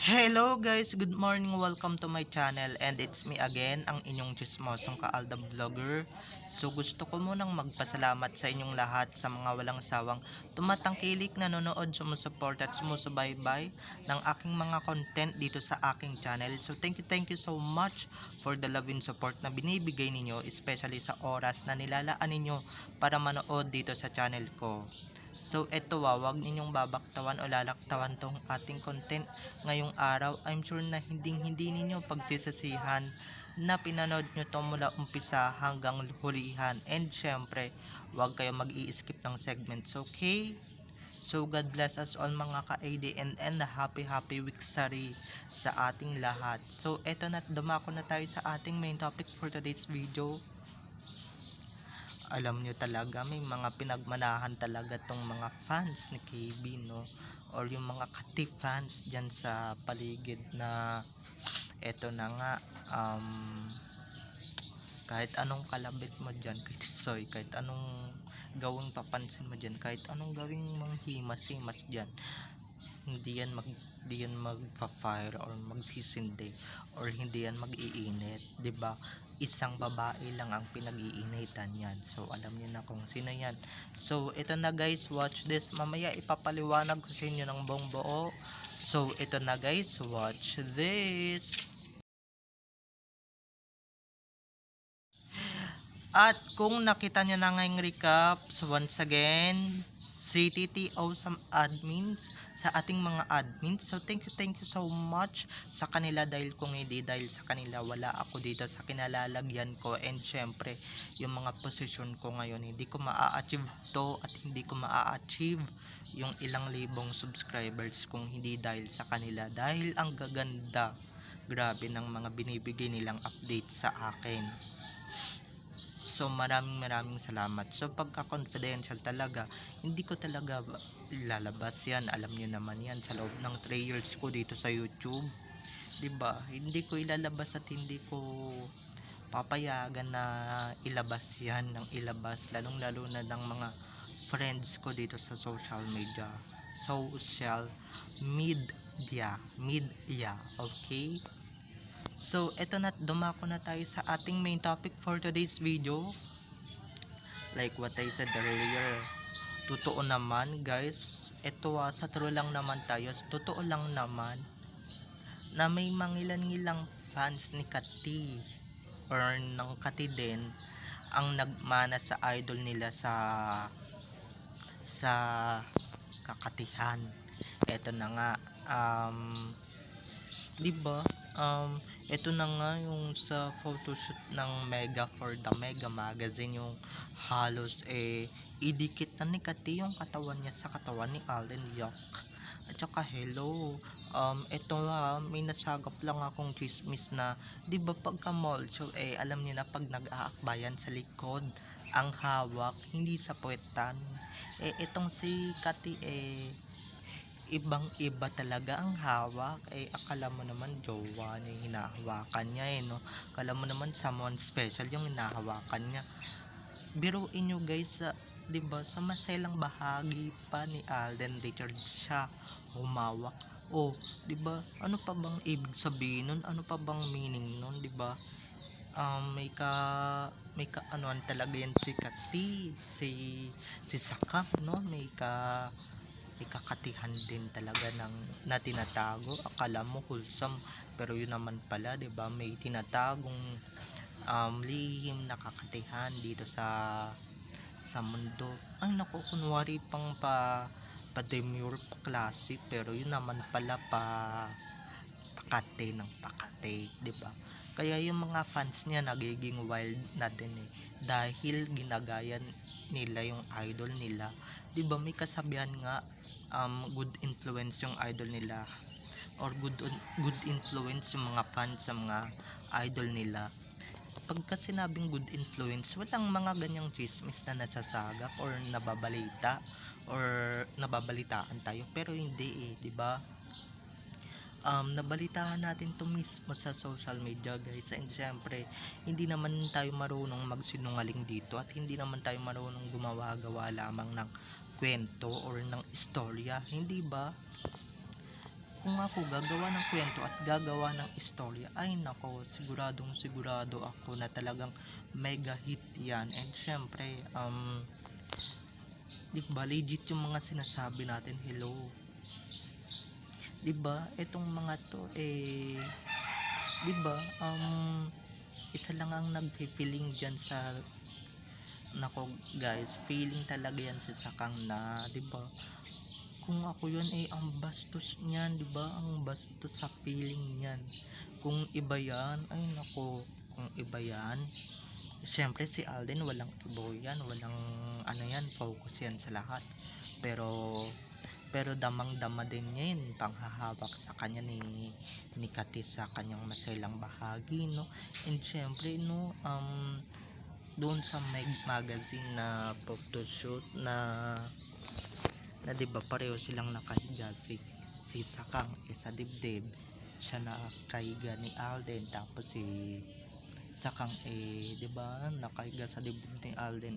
Hello guys, good morning, welcome to my channel and it's me again, ang inyong chismosong Kaalda Vlogger. So gusto ko munang magpasalamat sa inyong lahat sa mga walang sawang tumatangkilik, nanonood, sumusuport at sumusubaybay ng aking mga content dito sa aking channel. So thank you so much for the love and support na binibigay ninyo, especially sa oras na nilalaan ninyo para manood dito sa channel ko. So eto, wag ninyong babaktawan o lalaktawan tong ating content ngayong araw. I'm sure na hindi ninyo pagsisisihan na pinanood nyo to mula umpisa hanggang hulihan. And syempre, wag kayo mag-i-skip ng segments, okay? So God bless us all mga ka-AD and happy weeksary sa ating lahat. So eto na, dumako na tayo sa ating main topic for today's video. Alam nyo talaga, may mga pinagmanahan talaga tong mga fans ni KB, no? Or yung mga kati fans dyan sa paligid na eto na nga, kahit anong kalabit mo dyan, kahit anong gawing papansin mo dyan, kahit anong gawing manghimas-himas dyan, hindi yan magpa-fire or magsisindi or hindi yan mag-iinit, 'di ba? Isang babae lang ang pinag-iinitan yan. So alam niyo na kung sino yan. So ito na guys, watch this. Mamaya ipapaliwanag ko sa inyo ng buong buo. So ito na guys, watch this. At kung nakita nyo na ngayong recap, so once again, CTTO some admins sa ating mga admins. So thank you so much sa kanila, dahil kung hindi dahil sa kanila wala ako dito sa kinalalagyan ko. And syempre yung mga posisyon ko ngayon hindi ko maa-achieve to at hindi ko maa-achieve yung ilang libong subscribers kung hindi dahil sa kanila, dahil ang gaganda, grabe, ng mga binibigay nilang update sa akin. So maraming salamat. So pagka confidential talaga, hindi ko talaga ilalabas yan. Alam niyo naman yan, sa loob ng 3 years ko dito sa YouTube, 'di ba? Hindi ko ilalabas at hindi ko papayagan na ilabas yan ng ilabas, lalong lalo na ng mga friends ko dito sa social media. Okay? So, eto na, dumako na tayo sa ating main topic for today's video. Like what I said earlier, totoo naman guys, eto sa true lang naman tayo, totoo lang naman na may mangilan-ngilang fans ni Kati or ng Kati din ang nagmana sa idol nila sa kakatihan. Eto na nga, diba, ito na nga yung sa photoshoot ng Mega for the Mega Magazine, yung halos idikit na ni Kati yung katawan niya sa katawan ni Alden Yok. At saka hello, ito may nasagap lang akong chismis na, di ba pagka mall show, alam niyo na pag nag-aakbayan sa likod ang hawak, hindi sa puwetan. Itong si Kati ibang iba talaga ang hawak. Akala mo naman jowa niya yung hinahawakan niya, no? Akala mo naman someone special yung hinahawakan niya. Biruin nyo guys, diba, sa maselang bahagi pa ni Alden Richards siya humawak. Diba, ano pa bang ibig sabihin nun? Ano pa bang meaning nun, diba? May ka anuan talaga yan si Kati, si Sakap, no? May kakatihan din talaga na tinatago. Akala mo wholesome, pero yun naman pala, 'di ba, may tinatagong lihim na kakatihan dito sa mundo. Ay naku, kunwari pang pa demure, pa klase, pero yun naman pala pakate ng pakate, 'di ba? Kaya yung mga fans niya nagiging wild na din dahil ginagayan nila yung idol nila. 'Di ba may kasabihan nga, good influence yung idol nila, or good influence yung mga fans sa mga idol nila. Pagka sinabing good influence, walang mga ganyang chismis na nasasagap or nababalita or nababalitaan tayo, pero hindi, 'di ba? Nabalitaan natin to mismo sa social media guys, and syempre hindi naman tayo marunong magsinungaling dito at hindi naman tayo marunong gumawa-gawa lamang ng kwento or ng istorya, hindi ba? kung ako gagawa ng kwento at gagawa ng istorya, ay nako, siguradong sigurado ako na talagang mega hit yan. And syempre, 'di ba legit yung mga sinasabi natin, hello. 'Di ba? Etong mga to 'di ba? Isa lang ang nagfi-feeling diyan sa nako guys, feeling talaga yan sa sakang na, 'di ba? Kung ako yun ang bastos niyan, 'di ba? Ang bastos sa feeling niyan. Kung iba yan, ay nako, kung iba yan, syempre si Alden walang ibo yan, walang ano yan, focus yan sa lahat. Pero damang-dama din niya yun, panghahawak sa kanya ni Katis sa kanyang maselang bahagi, no? And syempre, no, doon sa magazine na photoshoot na 'di ba pareho silang nakahiga, si Sakang sa dibdib, siya nakahiga ni Alden, tapos si Sakang 'di ba nakahiga sa dibdib ni Alden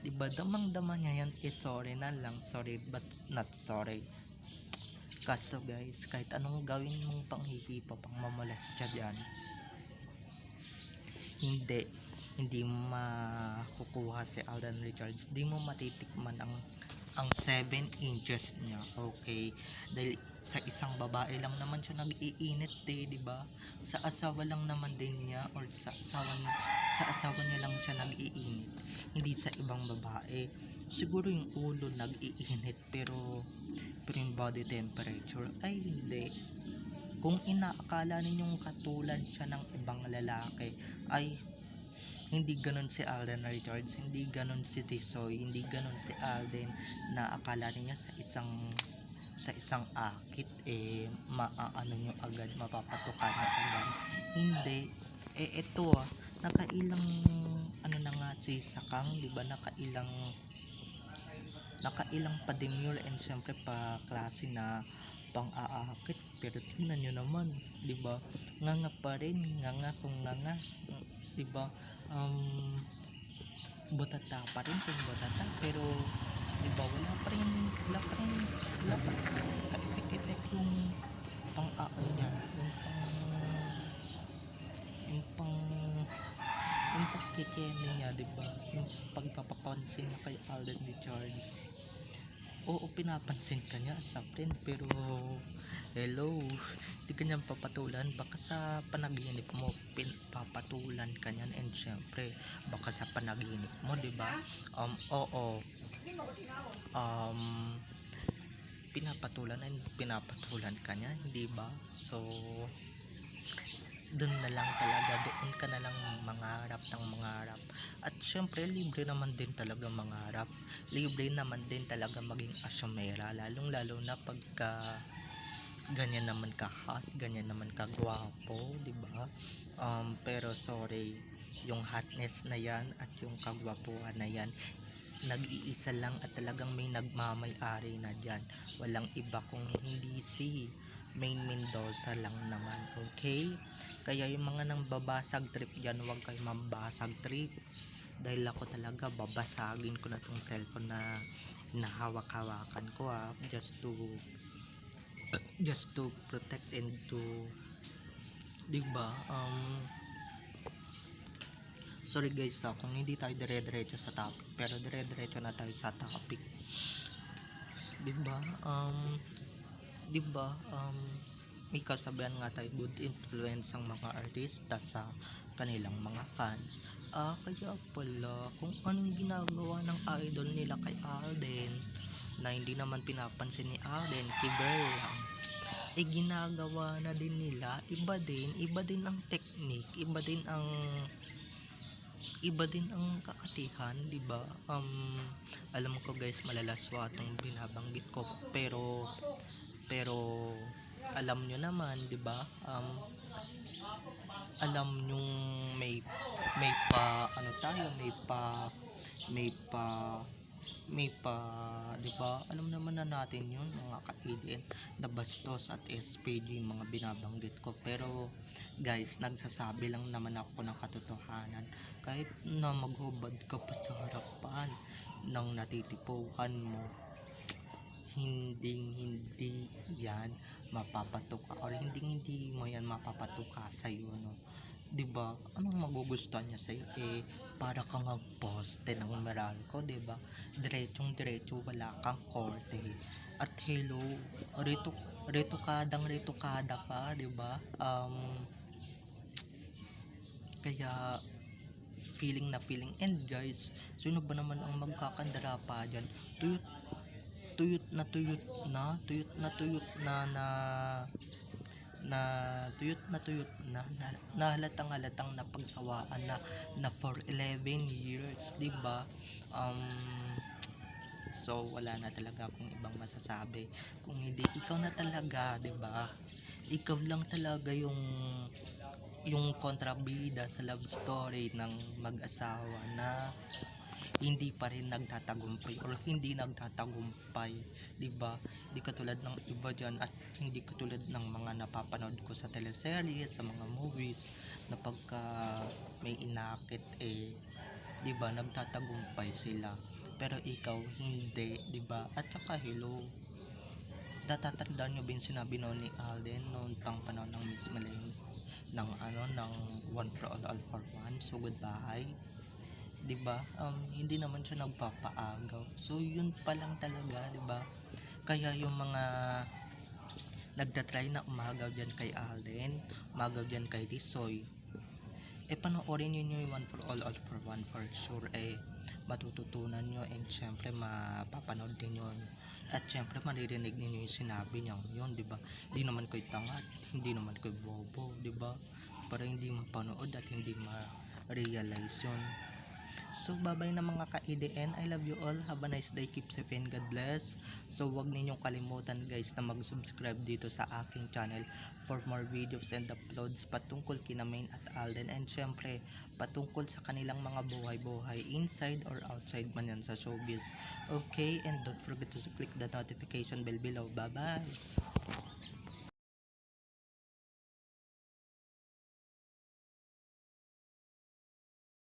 'di ba damang-dama niya yan, sorry na lang, sorry but not sorry. Kaso guys, kahit anong gawin mong panghihipa, pang mamolestya diyan, hindi mo makukuha si Alden Richards, di mo matitikman ang 7 inches niya, okay? Dahil sa isang babae lang naman siya nag-iinit, di ba? Sa asawa lang naman din niya, or sa asawa niya lang siya nag-iinit, hindi sa ibang babae. Siguro yung ulo nag-iinit, pero yung body temperature ay hindi. Kung inaakala ninyong katulad siya ng ibang lalaki, ay hindi ganon si Alden Richards, hindi ganon si Tisoy, hindi ganon si Alden, na akala niya sa isang akit maaano nyo agad, mapapatukan nyo agad. Hindi. Ito nakailang ano na nga si Sakang, di ba? Nakailang pa demure and syempre pa klase na pang-aakit, pero tingnan nyo naman, di ba? Nganga pa rin, nganga kung nganga, di ba? Butata pa rin kung butata, pero di ba wala pa rin ka-effect yung pang-aano niya, yung pagkikeme niya, di ba? Yung pagpapapansin na kay Alden Richards. Oo, pinapansin ka niya sa friend, pero hello, di ka niyan papatulan, baka sa panaginip mo papatulan ka niyan. And syempre baka sa panaginip mo, di ba? Oo, pinapatulan ka niya, di ba? So doon na lang talaga, doon ka na lang mangarap ng mangarap. At syempre libre naman din talaga mangarap, libre naman din talaga maging asyomera, lalong lalo na pagka ganyan naman ka hot, ganyan naman ka gwapo, di ba? Pero sorry, yung hotness na yan at yung kagwapuhan na yan, nag-iisa lang at talagang may nagmamay-ari na dyan, walang iba kung hindi si Main Mendoza lang naman, okay? Kaya yung mga nang babasag trip dyan, huwag kayo mabasag trip, dahil ako talaga babasagin ko na tong cellphone na nahawak-hawakan ko, just to protect and to, di ba? Sorry guys, kung hindi tayo dire-diretso sa topic, pero dire-diretso na tayo sa topic, di ba? Di ba, may kasabihan nga tayo, good influence ang mga artista sa kanilang mga fans. Kaya pala, kung anong ginagawa ng idol nila kay Alden, na hindi naman pinapansin ni Alden, kiber lang, ginagawa na din nila. Iba din ang technique, iba din ang kakatihan, di ba? Alam ko guys, malalaswa itong binabanggit ko, pero alam nyo naman, di ba? Alam nyo may pa ano tayo, may pa, di ba? Alam naman na natin yun, mga ka-ADN na bastos at SPG, mga binabanggit ko. Pero guys, nagsasabi lang naman ako ng katotohanan, kahit na maghubad ka pa sa harapan ng natitipuhan mo, hindi yan mapapatuka or hindi mo yan mapapatuka sa iyo, no? 'Di ba? Anong magugustuhan niya sa para kang poste ng Meralco, 'di ba? Diretsong-diretso, wala kang korte. At hello, reto retokada pa, 'di ba? Kaya feeling na feeling. And guys, sino ba naman ang magkakandara pa diyan? Tuyot tuyot tuyot na na halatang napagsawaan na for 11 years, 'di ba? um so wala na talaga akong ibang masasabi kung hindi ikaw na talaga, 'di ba? Ikaw lang talaga yung kontrabida sa love story ng mag-asawa na hindi pa rin nagtatagumpay or hindi nagtatagumpay, 'di ba? Di katulad ng iba diyan at hindi katulad ng mga napapanood ko sa teleserye, sa mga movies na pagka may inakit 'di ba, nagtatagumpay sila. Pero ikaw hindi, 'di ba? At saka hello, natatandaan nyo ba yung sinabi noon ni Alden noon pang panahon ng Miss Millennium ng one for all for one, so goodbye, 'di ba? Hindi naman siya nagpapaagaw, so yun pa lang talaga, 'di ba? Kaya yung mga nagtatry na umagaw dyan kay Alden, umagaw dyan kay Tisoy, panoorin nyo yung one for all for one, for sure matututunan nyo, and syempre mapapanood din yun, at syempre maririnig ninyo yung sinabi niya yun, 'di ba? Hindi naman kayo tanga, hindi naman kayo bobo, 'di ba? Para hindi mapanood at hindi ma-realize yun. So bye-bye na mga ka-EDN, I love you all, have a nice day, keep safe and God bless. So wag ninyong kalimutan guys na mag-subscribe dito sa aking channel for more videos and uploads patungkol kina Main at Alden, and syempre patungkol sa kanilang mga buhay-buhay inside or outside man yan sa showbiz. Okay, and don't forget to click the notification bell below. Bye bye.